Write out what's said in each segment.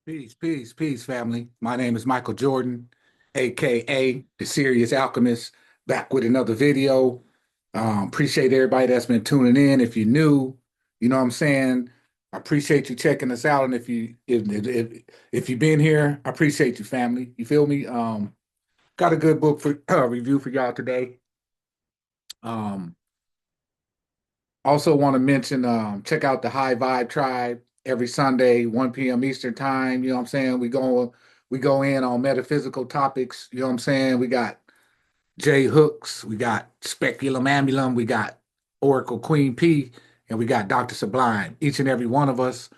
Peace, peace, peace, family. My name is Michael Jordan, aka the Sirius Alchemist, back with another video. Appreciate everybody that's been tuning in. If you're new, you know what I'm saying. I appreciate you checking us out, and if you've been here, I appreciate you, family. You feel me? Got a good book for review for y'all today. Um, Also want to mention, check out the High Vibe Tribe every Sunday, 1 p.m. Eastern time. You know what I'm saying? We go in on metaphysical topics. You know what I'm saying? We got J Hooks, we got Speculum Ambulum, we got Oracle Queen P, and we got Dr. Sublime. Each and every one of us,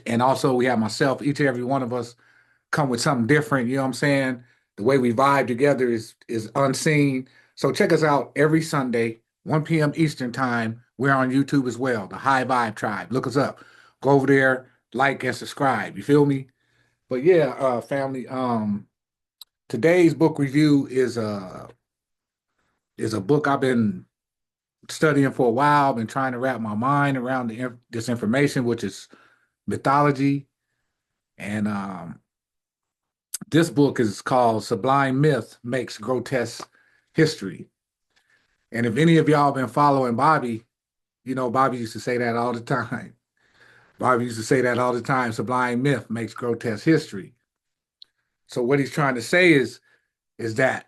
and also we have myself. Each and every one of us come with something different. You know what I'm saying? The way we vibe together is unseen. So check us out every Sunday, 1 p.m. Eastern time. We're on YouTube as well, the High Vibe Tribe. Look us up. Go over there, like and subscribe. You feel me? But yeah, family. Today's book review is a book I've been studying for a while. I've been trying to wrap my mind around this information, which is mythology. And this book is called Sublime Myth Makes Grotesque History. And if any of y'all been following Bobby, you know Bobby used to say that all the time. Bobby used to say that all the time. Sublime myth makes grotesque history. So what he's trying to say is that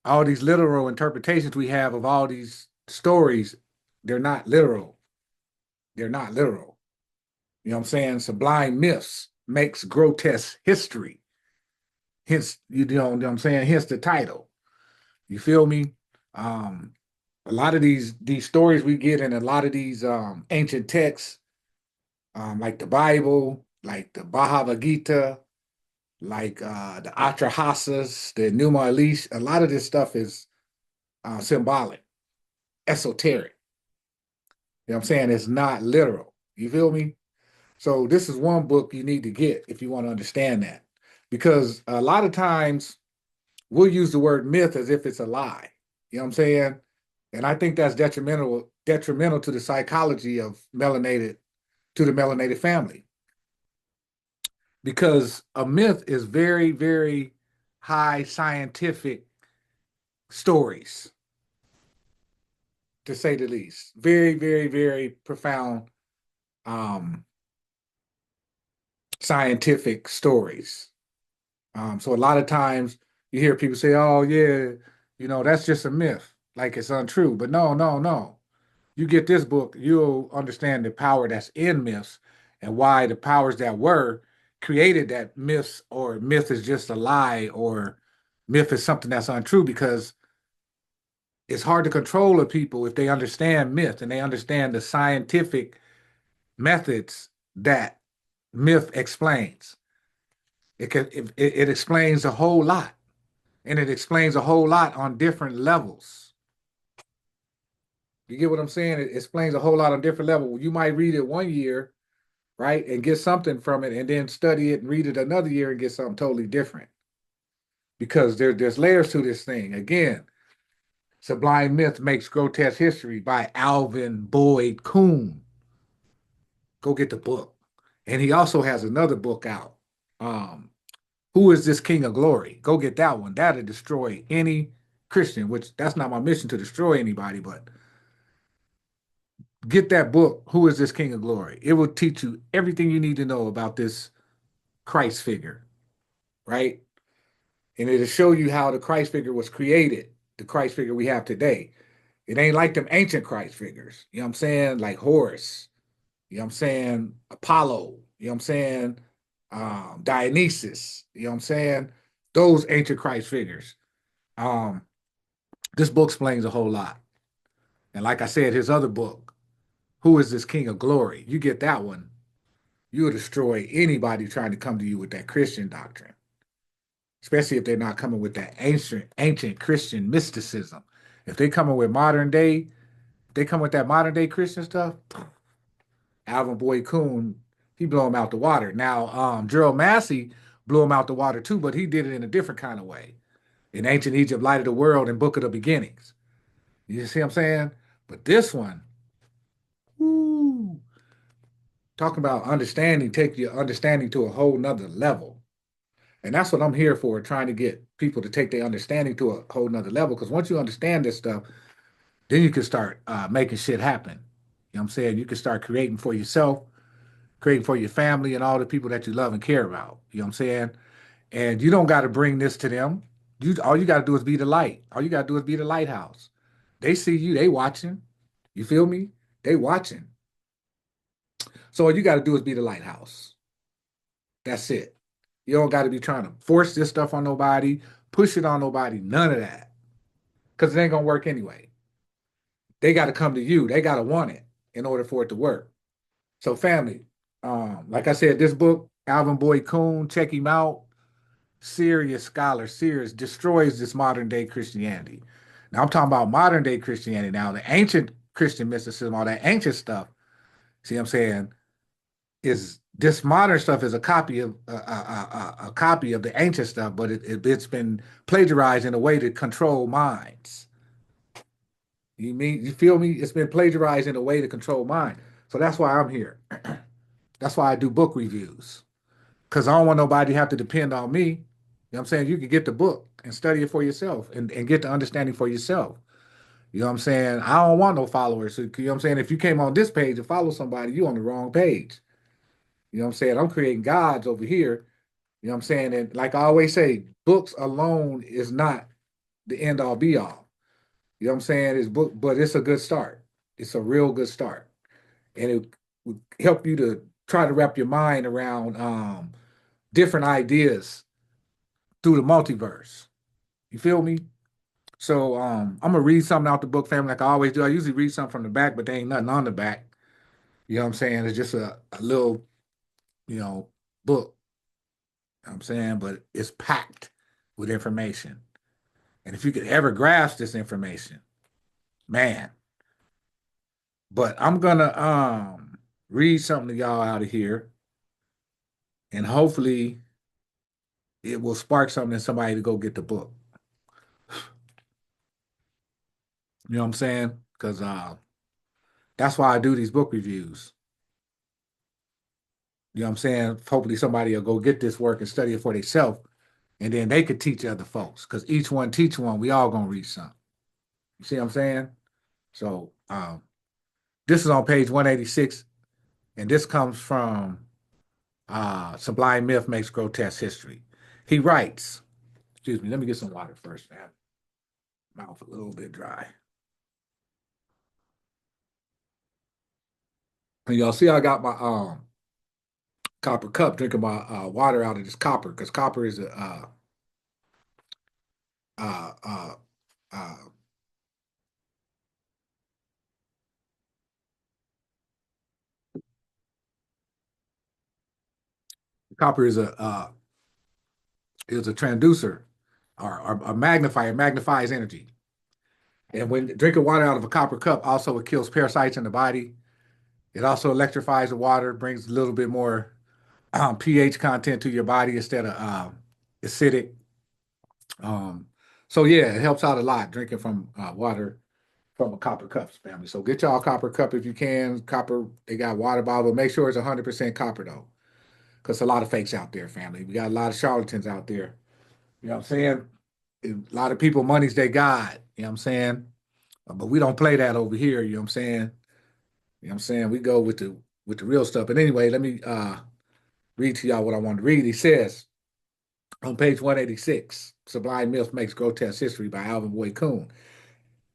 all these literal interpretations we have of all these stories, they're not literal. They're not literal. You know what I'm saying? Sublime myths makes grotesque history. Hence, you know what I'm saying? Hence the title. You feel me? Um, a lot of these stories we get in a lot of these ancient texts, like the Bible, like the Bhagavad Gita, like the Atrahasis, the Numa Elish, a lot of this stuff is symbolic, esoteric. You know what I'm saying? It's not literal. You feel me? So this is one book you need to get if you want to understand that. Because a lot of times we'll use the word myth as if it's a lie. You know what I'm saying? And I think that's detrimental to the psychology of the melanated family. Because a myth is very, very high scientific stories, to say the least. Very, very, very profound um, scientific stories. So a lot of times you hear people say, "Oh yeah, that's just a myth, like it's untrue." But no, no, no. You get this book, you'll understand the power that's in myths and why the powers that were created that myths or myth is just a lie or myth is something that's untrue because it's hard to control a people if they understand myth and they understand the scientific methods that myth explains. It explains a whole lot, and it explains a whole lot on different levels. You get what I'm saying? It explains a whole lot on different levels. You might read it one year, right, and get something from it, and then study it and read it another year and get something totally different. Because there's layers to this thing. Again, Sublime Myth Makes Grotesque History by Alvin Boyd Kuhn. Go get the book. And he also has another book out. Um, Who is this King of Glory? Go get that one. That'll destroy any Christian, which that's not my mission to destroy anybody, but get that book, Who is this King of Glory? It will teach you everything you need to know about this Christ figure, right? And it'll show you how the Christ figure was created, the Christ figure we have today. It ain't like them ancient Christ figures, you know what I'm saying? Like Horus, you know what I'm saying? Apollo, you know what I'm saying? Dionysus, you know what I'm saying? Those ancient Christ figures. Um, this book explains a whole lot. And like I said, his other book, Who is this King of Glory? You get that one, you'll destroy anybody trying to come to you with that Christian doctrine, especially if they're not coming with that ancient Christian mysticism. If they coming with modern day, if they come with that modern day Christian stuff, Alvin Boyd Kuhn, he blew him out the water. Now, Gerald Massey blew him out the water too, but he did it in a different kind of way. In ancient Egypt, Light of the World, and Book of the Beginnings. You see what I'm saying? But this one, woo, talking about understanding, take your understanding to a whole nother level. And that's what I'm here for, trying to get people to take their understanding to a whole nother level. Because once you understand this stuff, then you can start making shit happen. You know what I'm saying? You can start creating for yourself, creating for your family and all the people that you love and care about. You know what I'm saying? And you don't got to bring this to them. All you got to do is be the light. All you got to do is be the lighthouse. They see you, they watching. You feel me? They watching. So all you got to do is be the lighthouse. That's it. You don't got to be trying to force this stuff on nobody, push it on nobody, none of that. Because it ain't going to work anyway. They got to come to you. They got to want it in order for it to work. So, family, like I said, this book, Alvin Boyd Kuhn, check him out. Serious scholar, Sirius destroys this modern day Christianity. Now, I'm talking about modern day Christianity now, the ancient Christian mysticism, all that ancient stuff. See what I'm saying? Is this modern stuff is a copy of a copy of the ancient stuff, but it's been plagiarized in a way to control minds. You feel me? It's been plagiarized in a way to control mind. So that's why I'm here. That's why I do book reviews. Because I don't want nobody to have to depend on me. You know what I'm saying? You can get the book and study it for yourself and get the understanding for yourself. You know what I'm saying? I don't want no followers. So, you know what I'm saying? If you came on this page and follow somebody, you on the wrong page. You know what I'm saying? I'm creating gods over here. You know what I'm saying? And like I always say, books alone is not the end all be all. You know what I'm saying? It's book, but it's a good start. It's a real good start. And it would help you to try to wrap your mind around different ideas through the multiverse. You feel me? So I'm gonna read something out the book, family, like I always do. I usually read something from the back, but there ain't nothing on the back. You know what I'm saying? It's just a little, you know, book. You know what I'm saying? But it's packed with information. And if you could ever grasp this information, man. But I'm gonna read something to y'all out of here, and hopefully it will spark something in somebody to go get the book. You know what I'm saying? Because that's why I do these book reviews. You know what I'm saying? Hopefully somebody will go get this work and study it for themselves, and then they could teach other folks. Because each one teach one, we all gonna read something. You see what I'm saying? So this is on page 186, and this comes from Sublime Myth Makes Grotesque History. He writes, excuse me, let me get some water first, man. Mouth a little bit dry. And y'all see I got my copper cup drinking my water out of this copper because copper is a uh, uh, uh, copper is a transducer or a magnifier, magnifies energy. And when drinking water out of a copper cup, also it kills parasites in the body. It also electrifies the water, brings a little bit more pH content to your body instead of acidic. Um, so yeah, it helps out a lot drinking from water from a copper cup, family. So get y'all a copper cup if you can. Copper, they got water bottle. Make sure it's 100% copper though, because a lot of fakes out there, family. We got a lot of charlatans out there. You know what I'm saying? A lot of people, money's their God. You know what I'm saying? But we don't play that over here. You know what I'm saying? You know what I'm saying? We go with the real stuff. But anyway, let me read to y'all what I want to read. He says on page 186, Sublime Myth Makes Grotesque History by Alvin Boyd Kuhn.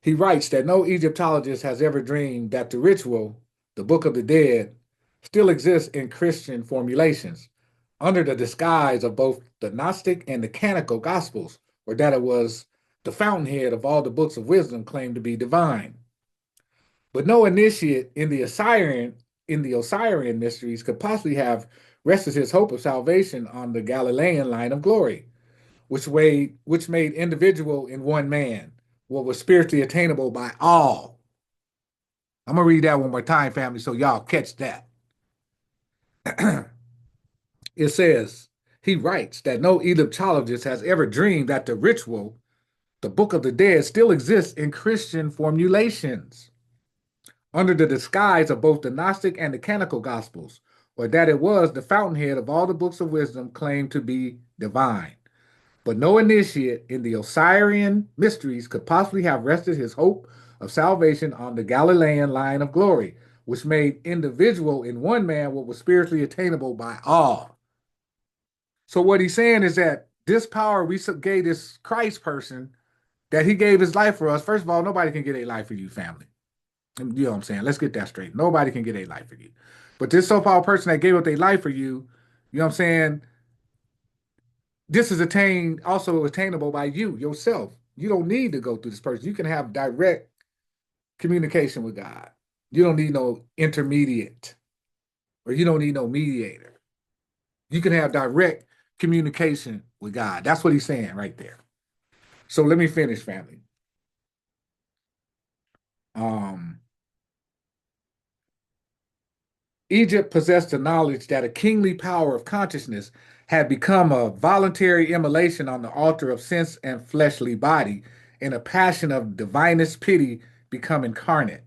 He writes that no Egyptologist has ever dreamed that the ritual, the Book of the Dead, still exists in Christian formulations under the disguise of both the Gnostic and the canonical Gospels, or that it was the fountainhead of all the books of wisdom claimed to be divine. But no initiate in the Osirian mysteries could possibly have rested his hope of salvation on the Galilean line of glory, which made individual in one man what was spiritually attainable by all. I'm gonna read that one more time, family, so y'all catch that. It says, he writes that no Egyptologist has ever dreamed that the ritual, the Book of the Dead, still exists in Christian formulations under the disguise of both the Gnostic and the canonical Gospels, or that it was the fountainhead of all the books of wisdom claimed to be divine. But no initiate in the Osirian mysteries could possibly have rested his hope of salvation on the Galilean line of glory, which made individual in one man what was spiritually attainable by all. So what he's saying is that this power we gave this Christ person, that he gave his life for us. First of all, nobody can get a life for you, family. You know what I'm saying? Let's get that straight. Nobody can get a life for you. But this so-called person that gave up their life for you know what I'm saying? This is also attainable by you yourself. You don't need to go through this person. You can have direct communication with God. You don't need no intermediate, or you don't need no mediator. You can have direct communication with God. That's what he's saying right there. So let me finish, family. Um, Egypt possessed the knowledge that a kingly power of consciousness had become a voluntary immolation on the altar of sense and fleshly body, in a passion of divinest pity become incarnate,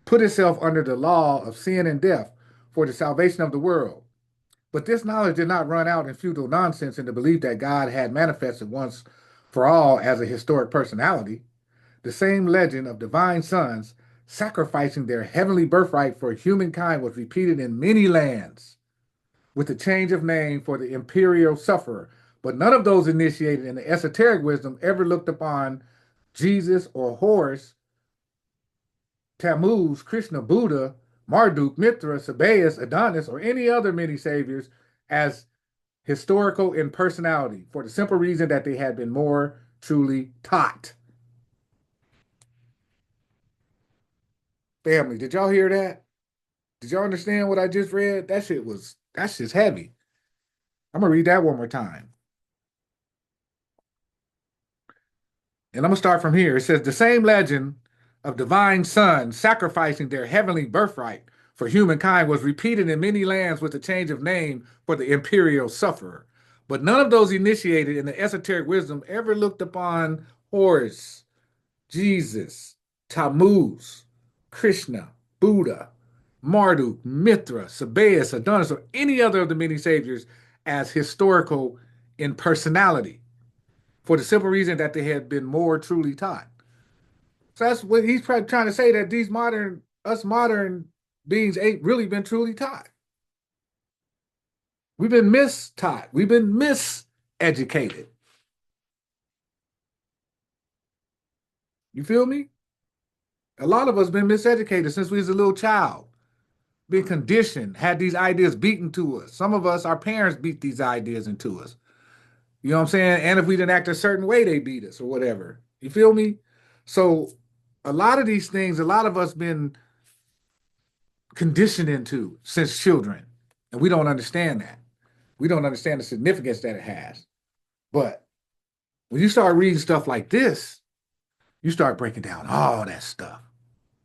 put itself under the law of sin and death for the salvation of the world. But this knowledge did not run out in futile nonsense in the belief that God had manifested once for all as a historic personality. The same legend of divine sons sacrificing their heavenly birthright for humankind was repeated in many lands, with a change of name for the imperial sufferer. But none of those initiated in the esoteric wisdom ever looked upon Jesus or Horus, Tammuz, Krishna, Buddha, Marduk, Mithra, Sabaeus, Adonis, or any other many saviors as historical in personality, for the simple reason that they had been more truly taught. Family, did y'all hear that? Did y'all understand what I just read? That's just heavy. I'm gonna read that one more time. And I'm gonna start from here. It says the same legend of divine sons sacrificing their heavenly birthright for humankind was repeated in many lands with a change of name for the imperial sufferer. But none of those initiated in the esoteric wisdom ever looked upon Horus, Jesus, Tammuz, Krishna, Buddha, Marduk, Mithra, Sabaeus, Adonis, or any other of the many saviors as historical in personality, for the simple reason that they had been more truly taught. So that's what he's trying to say, that us modern beings ain't really been truly taught. We've been mistaught. We've been miseducated. You feel me? A lot of us been miseducated since we was a little child, been conditioned, had these ideas beaten to us. Some of us, our parents beat these ideas into us. You know what I'm saying? And if we didn't act a certain way, they beat us or whatever. You feel me? So a lot of these things, a lot of us been conditioned into since children. And we don't understand that. We don't understand the significance that it has. But when you start reading stuff like this, you start breaking down all that stuff.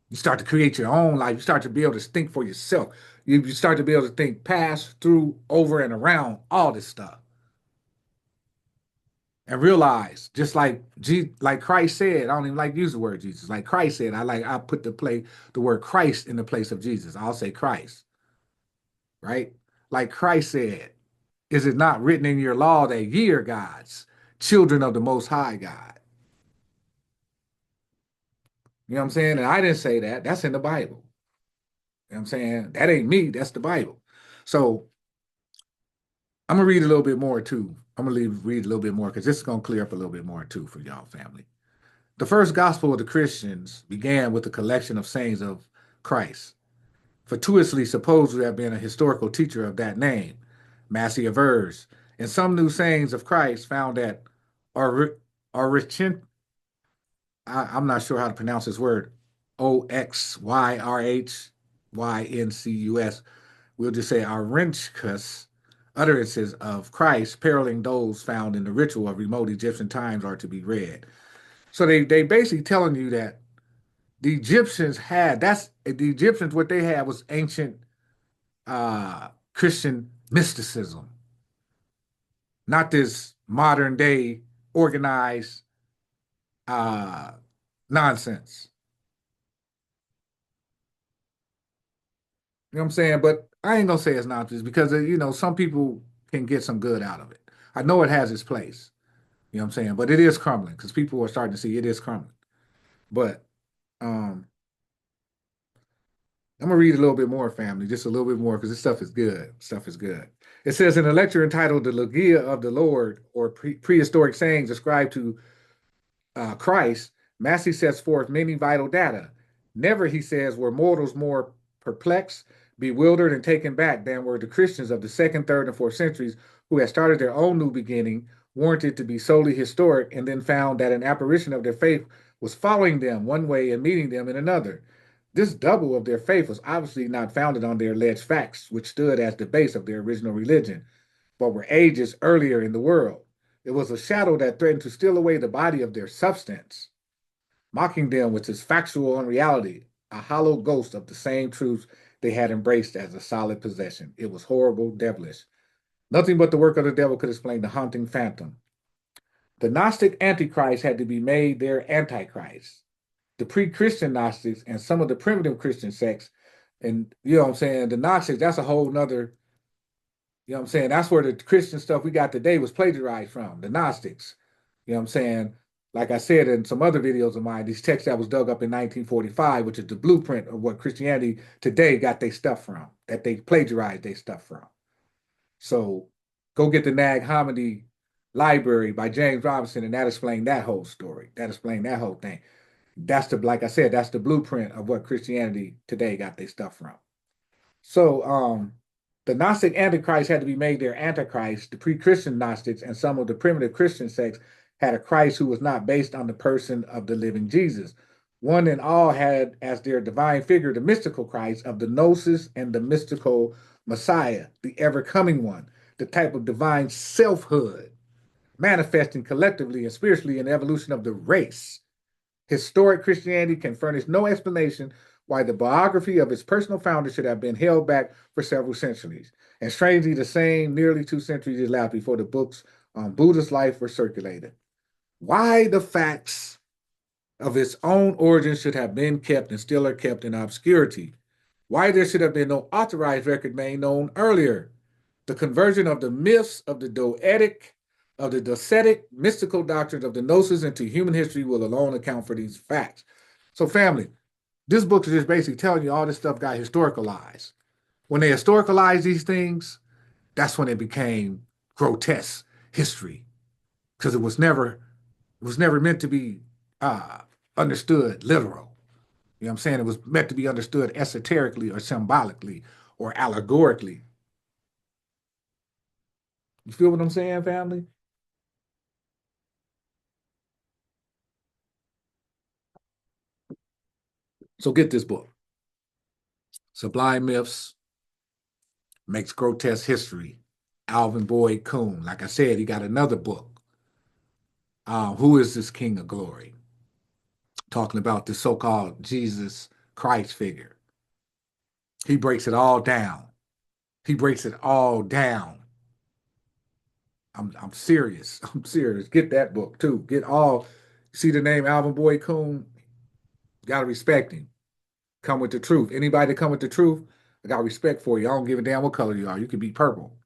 You start to create your own life. You start to be able to think for yourself. You start to be able to think past, through, over, and around all this stuff. And realize, just like Christ said, I don't even like to use the word Jesus. Like Christ said, I put the word Christ in the place of Jesus. I'll say Christ, right? Like Christ said, is it not written in your law that ye are gods, children of the Most High God? You know what I'm saying? And I didn't say that. That's in the Bible. You know what I'm saying? That ain't me. That's the Bible. So I'm gonna read a little bit more too. I'm gonna read a little bit more because this is gonna clear up a little bit more too for y'all family. The first gospel of the Christians began with a collection of sayings of Christ, fortuitously supposed to have been a historical teacher of that name, Massey avers. And some new sayings of Christ found at Orichin, I'm not sure how to pronounce this word, OxyrhYncus. We'll just say Arinchus, utterances of Christ paralleling those found in the ritual of remote Egyptian times are to be read. So they basically telling you that the Egyptians, what they had was ancient Christian mysticism, not this modern day organized nonsense. You know what I'm saying? But I ain't gonna say it's not just because some people can get some good out of it. I know it has its place. You know what I'm saying? But it is crumbling because people are starting to see it is crumbling. But um, I'm gonna read a little bit more, family, just a little bit more because this stuff is good. Stuff is good. It says in a lecture entitled "The Logia of the Lord" or prehistoric sayings ascribed to Christ, Massey sets forth many vital data. Never, he says, were mortals more perplexed, bewildered, and taken back than were the Christians of the second, third, and fourth centuries who had started their own new beginning, warranted to be solely historic, and then found that an apparition of their faith was following them one way and meeting them in another. This double of their faith was obviously not founded on their alleged facts, which stood as the base of their original religion, but were ages earlier in the world. It was a shadow that threatened to steal away the body of their substance, mocking them with its factual unreality, a hollow ghost of the same truths they had embraced as a solid possession. It was horrible, devilish. Nothing but the work of the devil could explain the haunting phantom. The Gnostic Antichrist had to be made their Antichrist. The pre Christian Gnostics and some of the primitive Christian sects, and you know what I'm saying, the Gnostics, that's a whole nother, you know what I'm saying, that's where the Christian stuff we got today was plagiarized from, the Gnostics. You know what I'm saying? Like I said in some other videos of mine, these texts that was dug up in 1945, which is the blueprint of what Christianity today got their stuff from, that they plagiarized their stuff from. So go get the Nag Hammadi Library by James Robinson, and that explained that whole story. That explained that whole thing. That's the, like I said, that's the blueprint of what Christianity today got their stuff from. So the Gnostic Antichrist had to be made their Antichrist. The pre-Christian Gnostics and some of the primitive Christian sects had a Christ who was not based on the person of the living Jesus. One and all had as their divine figure the mystical Christ of the Gnosis and the mystical Messiah, the ever-coming one, the type of divine selfhood manifesting collectively and spiritually in the evolution of the race. Historic Christianity can furnish no explanation why the biography of its personal founder should have been held back for several centuries. And strangely, the same nearly 2 centuries elapsed before the books on Buddha's life were circulated. Why the facts of its own origin should have been kept and still are kept in obscurity. Why there should have been no authorized record made known earlier. The conversion of the myths of the docetic mystical doctrines of the Gnosis into human history will alone account for these facts. So, family, this book is just basically telling you all this stuff got historicalized. When they historicalized these things, that's when it became grotesque history because it was never meant to be uh, understood literal. You know what I'm saying? It was meant to be understood esoterically or symbolically or allegorically. You feel what I'm saying, family? So get this book, Sublime Myths Makes Grotesque History. Alvin Boyd Kuhn. Like I said, he got another book. Who is this King of Glory? Talking about the so-called Jesus Christ figure. He breaks it all down. He breaks it all down. I'm serious. I'm serious. Get that book too. Get all. See the name Alvin Boyd Kuhn? Gotta respect him. Come with the truth. Anybody that come with the truth, I got respect for you. I don't give a damn what color you are. You can be purple.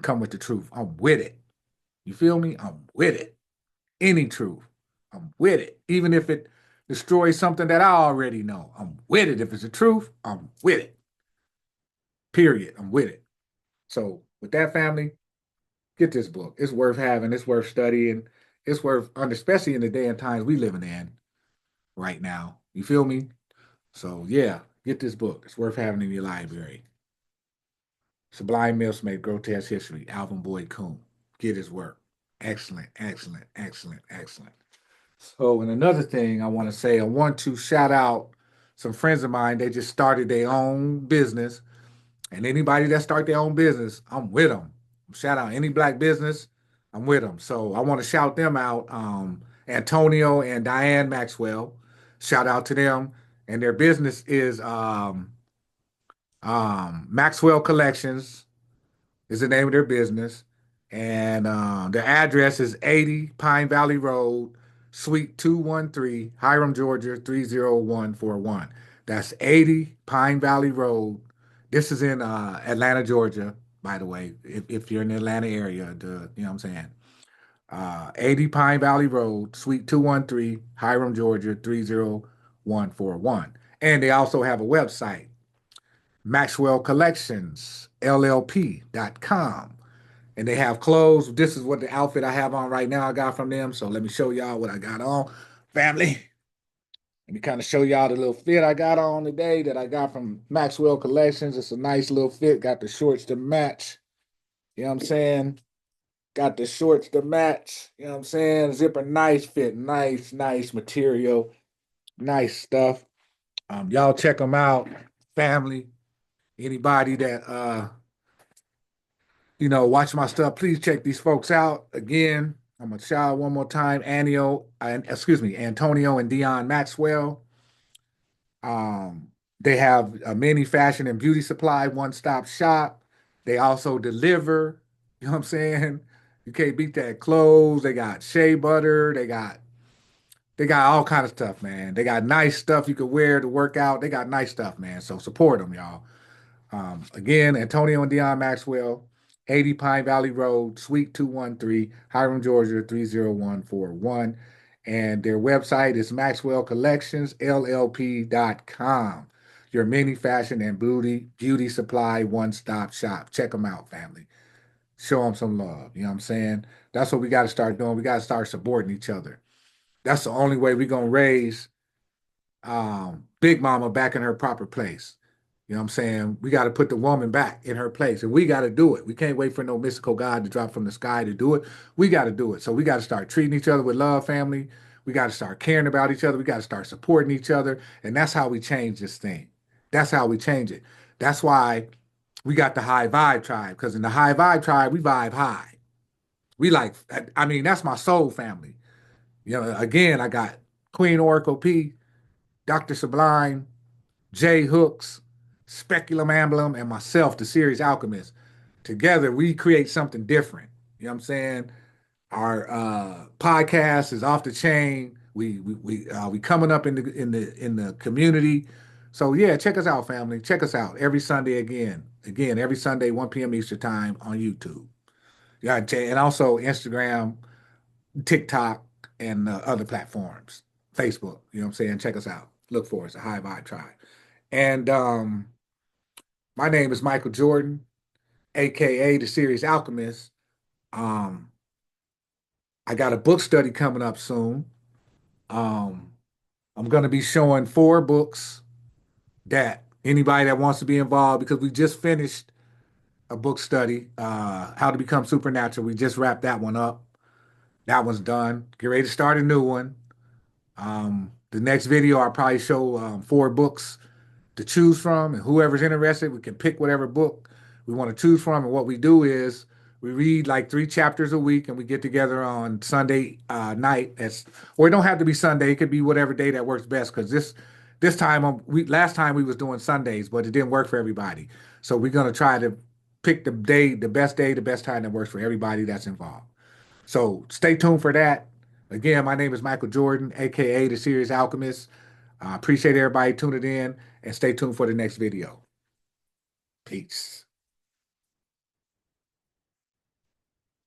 Come with the truth. I'm with it. You feel me? I'm with it. Any truth. I'm with it. Even if it destroys something that I already know. I'm with it. If it's the truth, I'm with it. Period. I'm with it. So with that, family, get this book. It's worth having. It's worth studying. It's worth, especially in the day and times we living in right now. You feel me? So yeah, get this book. It's worth having in your library. Sublime Myths Made Grotesque History. Alvin Boyd Kuhn. Get his work. Excellent, excellent, excellent, excellent. So, and another thing I want to say, I want to shout out some friends of mine. They just started their own business, and anybody that start their own business, I'm with them. Shout out any black business, I'm with them. So I want to shout them out. Antonio and Diane Maxwell. Shout out to them, and their business is Maxwell Collections is the name of their business. And their address is 80 Pine Valley Road, Suite 213, Hiram, Georgia 30141. That's 80 Pine Valley Road, This is in Atlanta, Georgia, by the way, if you're in the Atlanta area, you know what I'm saying? 80 Pine Valley Road, Suite 213, Hiram, Georgia, 30141. And they also have a website, Maxwell Collections, LLP.com. And they have clothes. This is what the outfit I have on right now I got from them. So let me show y'all what I got on. Family, let me kind of show y'all the little fit I got on today that I got from Maxwell Collections. It's a nice little fit. Got the shorts to match. You know what I'm saying? Got the shorts to match. You know what I'm saying? Zipper, nice fit. Nice, nice material. Nice stuff. Y'all check them out. Family. Anybody that watch my stuff, please check these folks out. Again, I'm gonna shout out one more time. Antonio and Dion Maxwell. Um, they have a mini fashion and beauty supply, one-stop shop. They also deliver. You know what I'm saying? You can't beat that. Clothes. They got shea butter. They got all kind of stuff, man. They got nice stuff you could wear to work out. They got nice stuff, man. So support them, y'all. Again, Antonio and Dion Maxwell, 80 Pine Valley Road, Suite 213, Hiram, Georgia, 30141. And their website is maxwellcollectionsllp.com. Your mini fashion and beauty supply one-stop shop. Check them out, family. Show them some love. You know what I'm saying? That's what we got to start doing. We got to start supporting each other. That's the only way we're going to raise Big Mama back in her proper place. You know what I'm saying? We got to put the woman back in her place, and we got to do it. We can't wait for no mystical God to drop from the sky to do it. We got to do it. So we got to start treating each other with love, family. We got to start caring about each other. We got to start supporting each other, and that's how we change this thing. That's how we change it. That's why we got the high vibe tribe, because in the high vibe tribe, we vibe high. We like, I mean, that's my soul family. You know, again, I got Queen Oracle P, Dr. Sublime, J Hooks, Speculum Amblum, and myself, the Sirius Alchemist. Together, we create something different. You know what I'm saying? Our podcast is off the chain. We coming up in the community. So yeah, check us out, family. Check us out every Sunday again. Again, every Sunday, 1 p.m. Eastern time on YouTube. Yeah, and also Instagram, TikTok, and other platforms. Facebook. You know what I'm saying? Check us out. Look for us, a High Vibe Tribe. And my name is Michael Jordan, aka the Serious Alchemist. Um, I got a book study coming up soon. Um, I'm going to be showing 4 books that anybody that wants to be involved, because we just finished a book study, How to Become Supernatural. We just wrapped that one up. That one's done. Get ready to start a new one. The next video, I'll probably show 4 books to choose from, and whoever's interested, we can pick whatever book we want to choose from. And what we do is we read like 3 chapters a week, and we get together on Sunday night. Or it don't have to be Sunday; it could be whatever day that works best. Because this time, last time we was doing Sundays, but it didn't work for everybody. So we're gonna try to pick the best time that works for everybody that's involved. So stay tuned for that. Again, my name is Michael Jordan, aka the Serious Alchemist. I appreciate everybody tuning in, and stay tuned for the next video. Peace.